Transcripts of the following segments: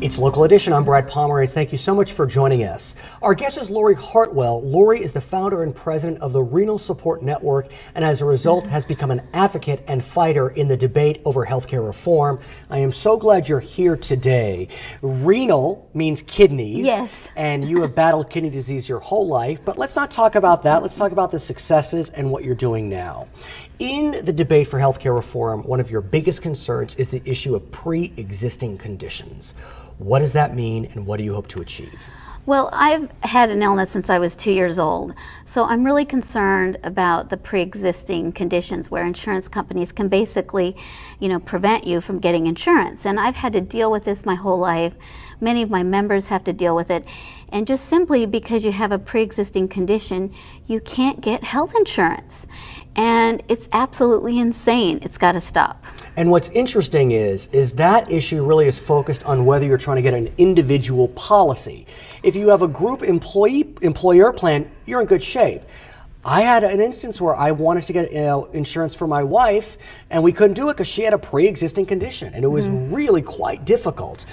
It's Local Edition. I'm Brad Pomerance. Thank you so much for joining us. Our guest is Lori Hartwell. Lori is the founder and president of the Renal Support Network, and as a result has become an advocate and fighter in the debate over healthcare reform. I am so glad you're here today. Renal means kidneys. Yes. And you have battled kidney disease your whole life, but let's not talk about that. Let's talk about the successes and what you're doing now. In the debate for healthcare reform, one of your biggest concerns is the issue of pre-existing conditions. What does that mean, and what do you hope to achieve? Well, I've had an illness since I was 2 years old, so I'm really concerned about the pre-existing conditions where insurance companies can basically, prevent you from getting insurance. And I've had to deal with this my whole life. Many of my members have to deal with it. And just simply because you have a pre-existing condition, you can't get health insurance. And it's absolutely insane. It's got to stop. And what's interesting is that issue really is focused on whether you're trying to get an individual policy. If you have a group employer plan, you're in good shape. I had an instance where I wanted to get insurance for my wife, and we couldn't do it because she had a pre-existing condition, and it was really quite difficult.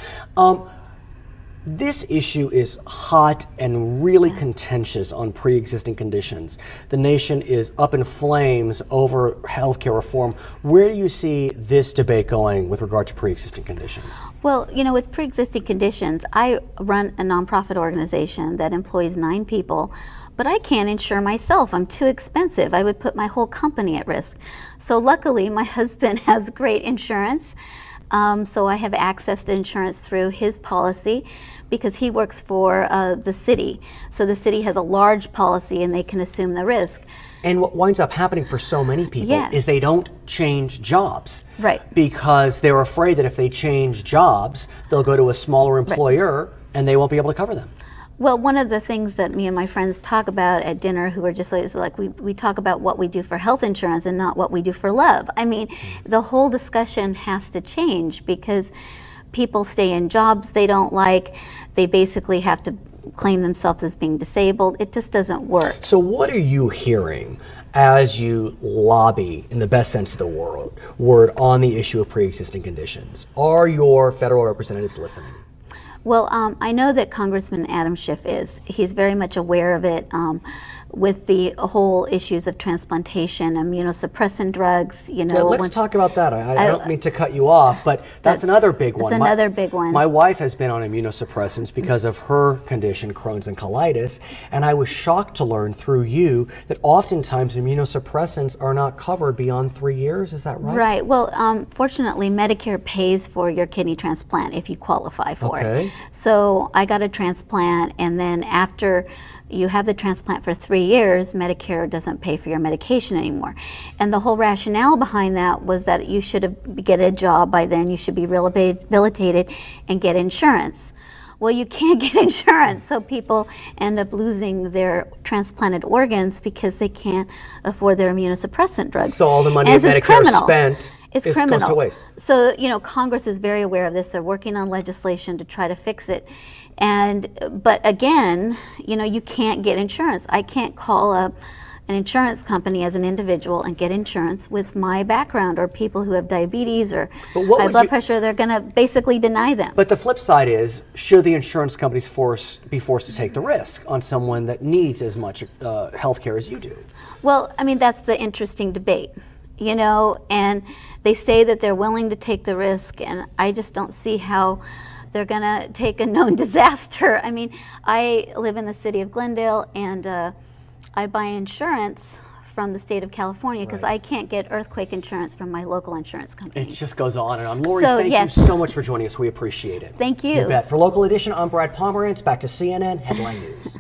This issue is hot and really contentious on pre-existing conditions. The nation is up in flames over healthcare reform. Where do you see this debate going with regard to pre-existing conditions? Well, with pre-existing conditions, I run a nonprofit organization that employs 9 people, but I can't insure myself. I'm too expensive. I would put my whole company at risk. So luckily, my husband has great insurance. So I have access to insurance through his policy because he works for the city. So the city has a large policy and they can assume the risk. And what winds up happening for so many people is they don't change jobs. Right. Because they're afraid that if they change jobs, they'll go to a smaller employer and they won't be able to cover them. Well, one of the things that me and my friends talk about at dinner, who are just like we talk about what we do for health insurance and not what we do for love. I mean, the whole discussion has to change because people stay in jobs they don't like. They basically have to claim themselves as being disabled. It just doesn't work. So what are you hearing as you lobby, in the best sense of the word, on the issue of pre-existing conditions? Are your federal representatives listening? Well, I know that Congressman Adam Schiff is. He's very much aware of it with the whole issues of transplantation, immunosuppressant drugs, Let's talk about that. I don't mean to cut you off, but that's another big one. It's another big one. My wife has been on immunosuppressants because of her condition, Crohn's and colitis, and I was shocked to learn through you that oftentimes immunosuppressants are not covered beyond 3 years. Is that right? Right. Well, fortunately, Medicare pays for your kidney transplant if you qualify for it. So I got a transplant, and then after you have the transplant for 3 years, Medicare doesn't pay for your medication anymore. And the whole rationale behind that was that you should get a job by then, you should be rehabilitated and get insurance. Well, you can't get insurance, so people end up losing their transplanted organs because they can't afford their immunosuppressant drugs. So all the money that Medicare spent it's criminal. Goes to waste. So, Congress is very aware of this. They're working on legislation to try to fix it. But again, you can't get insurance. I can't call up an insurance company as an individual and get insurance with my background, or people who have diabetes or high blood pressure. They're going to basically deny them. But the flip side is, should the insurance companies be forced to take the risk on someone that needs as much health care as you do? Well, I mean, that's the interesting debate. And they say that they're willing to take the risk, and I just don't see how they're going to take a known disaster. I mean, I live in the city of Glendale, and I buy insurance from the state of California because I can't get earthquake insurance from my local insurance company. It just goes on and on. Lori, thank you so much for joining us. We appreciate it. Thank you. You bet. For Local Edition, I'm Brad Pomerance. Back to CNN Headline News.